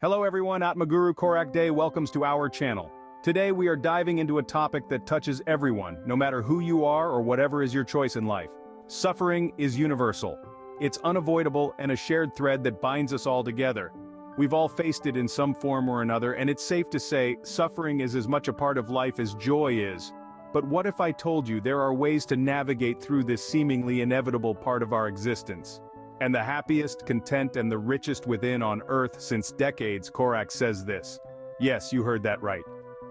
Hello everyone, Atmaguru Korak Day welcomes to our channel. Today we are diving into a topic that touches everyone, no matter who you are or whatever is your choice in life. Suffering is universal. It's unavoidable and a shared thread that binds us all together. We've all faced it in some form or another, and it's safe to say, suffering is as much a part of life as joy is. But what if I told you there are ways to navigate through this seemingly inevitable part of our existence? And the happiest, content, and the richest within on earth since decades, Korak says this. Yes, you heard that right.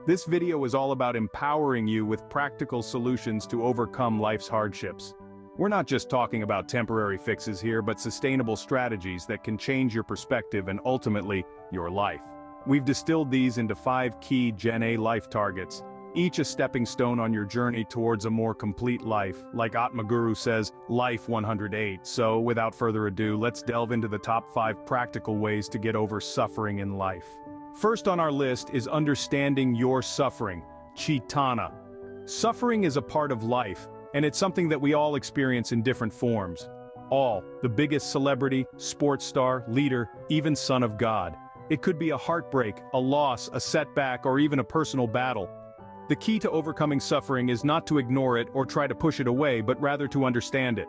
This video is all about empowering you with practical solutions to overcome life's hardships. We're not just talking about temporary fixes here, but sustainable strategies that can change your perspective and ultimately, your life. We've distilled these into 5 key Gen A life targets, each a stepping stone on your journey towards a more complete life. Like Atmaguru says, Life 108. So, without further ado, let's delve into the top 5 practical ways to get over suffering in life. First on our list is understanding your suffering, Chitana. Suffering is a part of life, and it's something that we all experience in different forms. All, the biggest celebrity, sports star, leader, even son of God. It could be a heartbreak, a loss, a setback, or even a personal battle. The key to overcoming suffering is not to ignore it or try to push it away, but rather to understand it.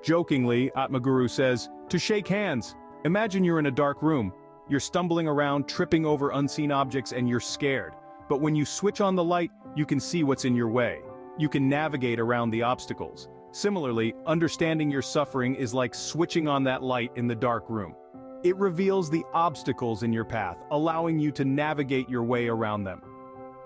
Jokingly, Atmaguru says, to shake hands. Imagine you're in a dark room. You're stumbling around, tripping over unseen objects, and you're scared. But when you switch on the light, you can see what's in your way. You can navigate around the obstacles. Similarly, understanding your suffering is like switching on that light in the dark room. It reveals the obstacles in your path, allowing you to navigate your way around them.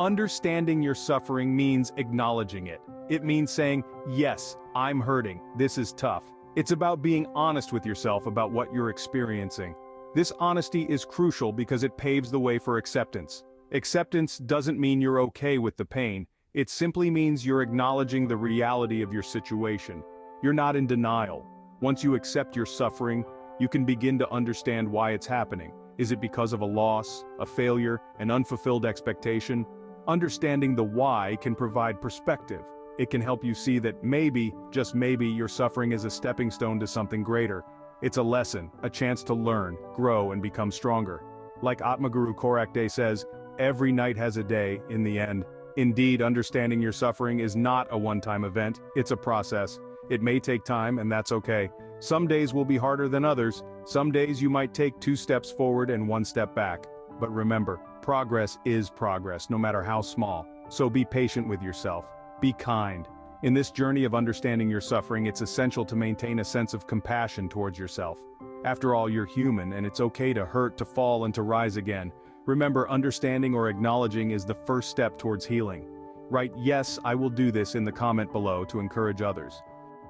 Understanding your suffering means acknowledging it. It means saying, yes, I'm hurting, this is tough. It's about being honest with yourself about what you're experiencing. This honesty is crucial because it paves the way for acceptance. Acceptance doesn't mean you're okay with the pain, it simply means you're acknowledging the reality of your situation. You're not in denial. Once you accept your suffering, you can begin to understand why it's happening. Is it because of a loss, a failure, an unfulfilled expectation? Understanding the why can provide perspective. It can help you see that maybe, just maybe, your suffering is a stepping stone to something greater. It's a lesson, a chance to learn, grow, and become stronger. Like Atmaguru Korak Day says, every night has a day, in the end. Indeed, understanding your suffering is not a one-time event, it's a process. It may take time, and that's okay. Some days will be harder than others. Some days you might take 2 steps forward and 1 step back. But remember, progress is progress, no matter how small. So be patient with yourself. Be kind. In this journey of understanding your suffering, it's essential to maintain a sense of compassion towards yourself. After all, you're human, and it's okay to hurt, to fall, and to rise again. Remember, understanding or acknowledging is the first step towards healing. Write, yes, I will do this in the comment below to encourage others.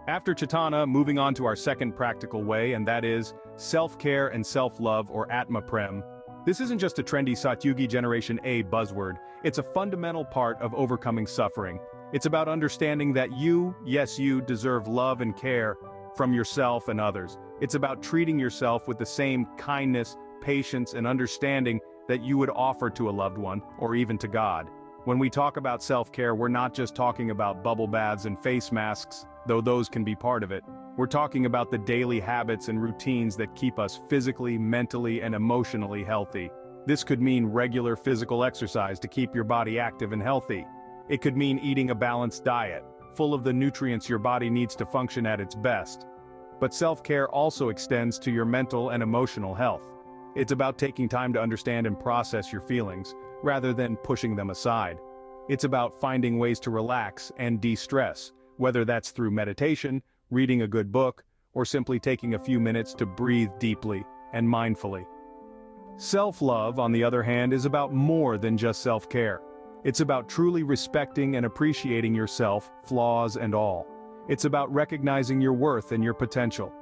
After Chitana, moving on to our second practical way, and that is self-care and self-love, or Atma Prem. This isn't just a trendy Satyugi Generation A buzzword, it's a fundamental part of overcoming suffering. It's about understanding that you, yes you, deserve love and care from yourself and others. It's about treating yourself with the same kindness, patience, and understanding that you would offer to a loved one, or even to God. When we talk about self-care, we're not just talking about bubble baths and face masks, though those can be part of it. We're talking about the daily habits and routines that keep us physically, mentally, and emotionally healthy. This could mean regular physical exercise to keep your body active and healthy. It could mean eating a balanced diet, full of the nutrients your body needs to function at its best. But self-care also extends to your mental and emotional health. It's about taking time to understand and process your feelings, rather than pushing them aside. It's about finding ways to relax and de-stress, whether that's through meditation, reading a good book, or simply taking a few minutes to breathe deeply and mindfully. Self-love, on the other hand, is about more than just self-care. It's about truly respecting and appreciating yourself, flaws and all. It's about recognizing your worth and your potential.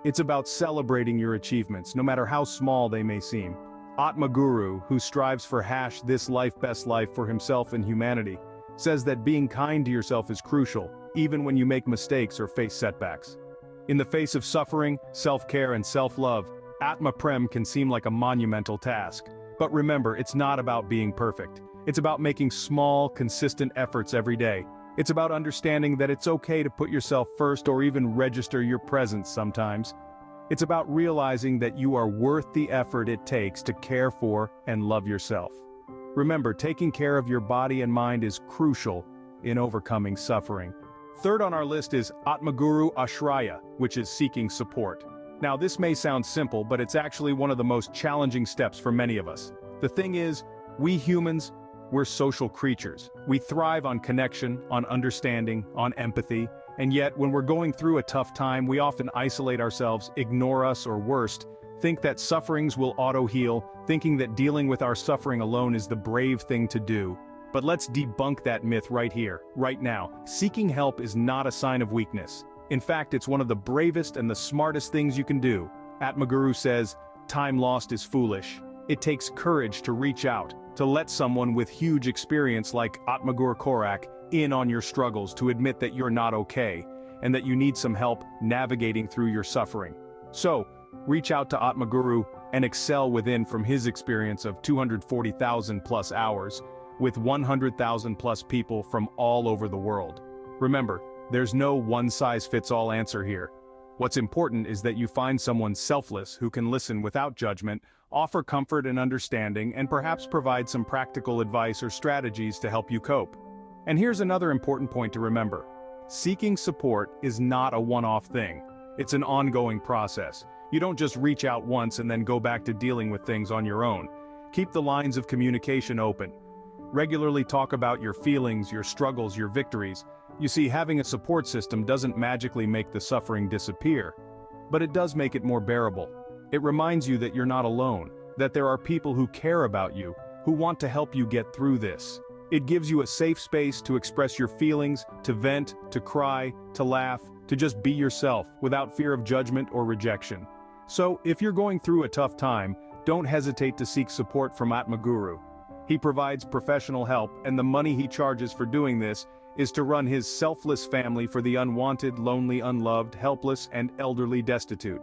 It's about celebrating your achievements, no matter how small they may seem. Atmaguru, who strives for this life best life for himself and humanity, says that being kind to yourself is crucial, even when you make mistakes or face setbacks. In the face of suffering, self-care and self-love, Atma Prem can seem like a monumental task. But remember, it's not about being perfect. It's about making small, consistent efforts every day. It's about understanding that it's okay to put yourself first or even register your presence sometimes. It's about realizing that you are worth the effort it takes to care for and love yourself. Remember, taking care of your body and mind is crucial in overcoming suffering. Third on our list is Atmaguru Ashraya, which is seeking support. Now this may sound simple, but it's actually one of the most challenging steps for many of us. The thing is, we humans, we're social creatures. We thrive on connection, on understanding, on empathy, and yet when we're going through a tough time, we often isolate ourselves, ignore us, or worst, think that sufferings will auto-heal, thinking that dealing with our suffering alone is the brave thing to do. But let's debunk that myth right here, right now. Seeking help is not a sign of weakness. In fact, it's one of the bravest and the smartest things you can do. Atmaguru says, time lost is foolish. It takes courage to reach out, to let someone with huge experience like Atmaguru Korak in on your struggles, to admit that you're not okay, and that you need some help navigating through your suffering. So, reach out to Atmaguru and excel within from his experience of 240,000 plus hours, with 100,000 plus people from all over the world. Remember, there's no one-size-fits-all answer here. What's important is that you find someone selfless who can listen without judgment, offer comfort and understanding, and perhaps provide some practical advice or strategies to help you cope. And here's another important point to remember. Seeking support is not a one-off thing. It's an ongoing process. You don't just reach out once and then go back to dealing with things on your own. Keep the lines of communication open. Regularly talk about your feelings, your struggles, your victories. You see, having a support system doesn't magically make the suffering disappear, but it does make it more bearable. It reminds you that you're not alone, that there are people who care about you, who want to help you get through this. It gives you a safe space to express your feelings, to vent, to cry, to laugh, to just be yourself, without fear of judgment or rejection. So, if you're going through a tough time, don't hesitate to seek support from Atmaguru. He provides professional help, and the money he charges for doing this is to run his selfless family for the unwanted, lonely, unloved, helpless, and elderly destitute.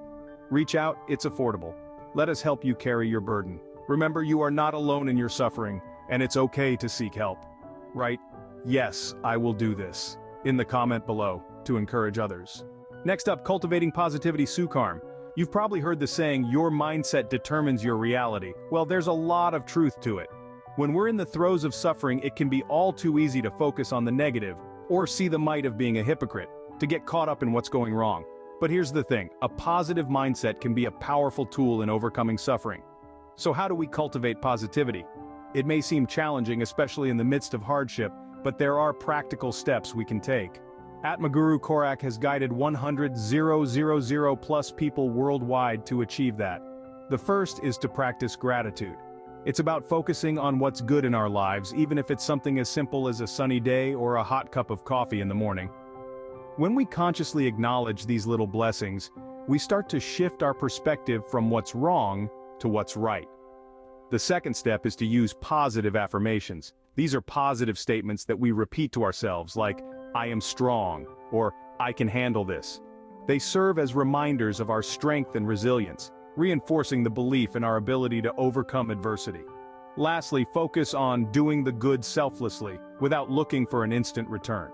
Reach out, it's affordable. Let us help you carry your burden. Remember, you are not alone in your suffering, and it's okay to seek help. Right? Yes, I will do this. In the comment below, to encourage others. Next up, cultivating positivity Sukarm. You've probably heard the saying, your mindset determines your reality. Well, there's a lot of truth to it. When we're in the throes of suffering, it can be all too easy to focus on the negative, or see the might of being a hypocrite, to get caught up in what's going wrong. But here's the thing, a positive mindset can be a powerful tool in overcoming suffering. So how do we cultivate positivity? It may seem challenging, especially in the midst of hardship, but there are practical steps we can take. Atmaguru Korak has guided 100,000 plus people worldwide to achieve that. The first is to practice gratitude. It's about focusing on what's good in our lives, even if it's something as simple as a sunny day or a hot cup of coffee in the morning. When we consciously acknowledge these little blessings, we start to shift our perspective from what's wrong to what's right. The second step is to use positive affirmations. These are positive statements that we repeat to ourselves, like, I am strong, or I can handle this. They serve as reminders of our strength and resilience, reinforcing the belief in our ability to overcome adversity. Lastly, focus on doing the good selflessly, without looking for an instant return.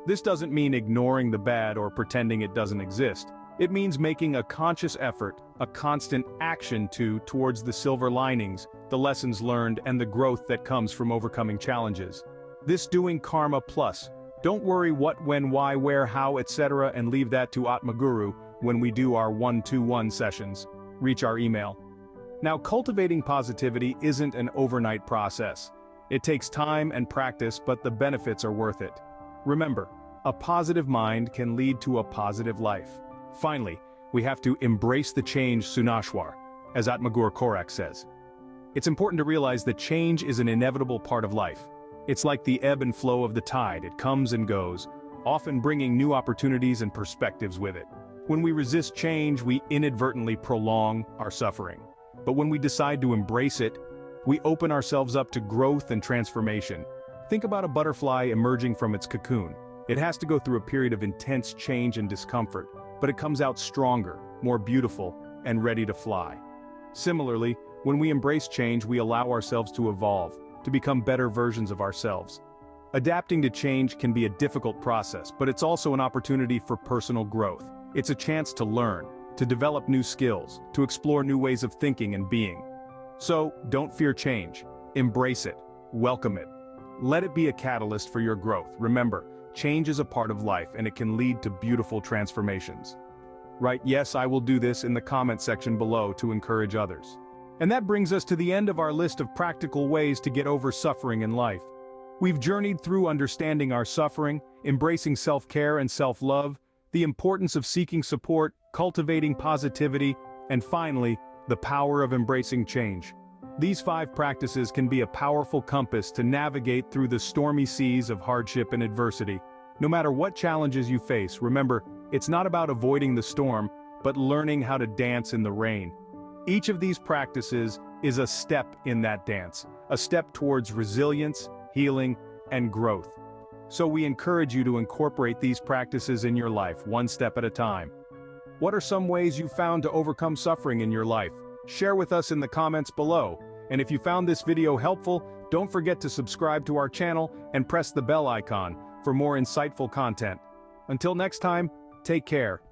This doesn't mean ignoring the bad or pretending it doesn't exist. It means making a conscious effort, a constant action towards the silver linings, the lessons learned, and the growth that comes from overcoming challenges. This doing karma plus. Don't worry what, when, why, where, how, etc., and leave that to Atmaguru when we do our 1-2-1 sessions. Reach our email. Now, cultivating positivity isn't an overnight process. It takes time and practice, but the benefits are worth it. Remember, a positive mind can lead to a positive life. Finally, we have to embrace the change Sunashwar, as Atmaguru Korak says. It's important to realize that change is an inevitable part of life. It's like the ebb and flow of the tide, it comes and goes, often bringing new opportunities and perspectives with it. When we resist change, we inadvertently prolong our suffering. But when we decide to embrace it, we open ourselves up to growth and transformation. Think about a butterfly emerging from its cocoon. It has to go through a period of intense change and discomfort, but it comes out stronger, more beautiful, and ready to fly. Similarly, when we embrace change, we allow ourselves to evolve, to become better versions of ourselves. Adapting to change can be a difficult process, but it's also an opportunity for personal growth. It's a chance to learn, to develop new skills, to explore new ways of thinking and being. So, don't fear change. Embrace it. Welcome it. Let it be a catalyst for your growth. Remember, change is a part of life and it can lead to beautiful transformations. Right, yes, I will do this in the comment section below to encourage others. And that brings us to the end of our list of practical ways to get over suffering in life. We've journeyed through understanding our suffering, embracing self-care and self-love, the importance of seeking support, cultivating positivity, and finally, the power of embracing change. These 5 practices can be a powerful compass to navigate through the stormy seas of hardship and adversity. No matter what challenges you face, remember, it's not about avoiding the storm, but learning how to dance in the rain. Each of these practices is a step in that dance, a step towards resilience, healing, and growth. So we encourage you to incorporate these practices in your life, one step at a time. What are some ways you found to overcome suffering in your life? Share with us in the comments below. And if you found this video helpful, don't forget to subscribe to our channel and press the bell icon for more insightful content. Until next time, take care.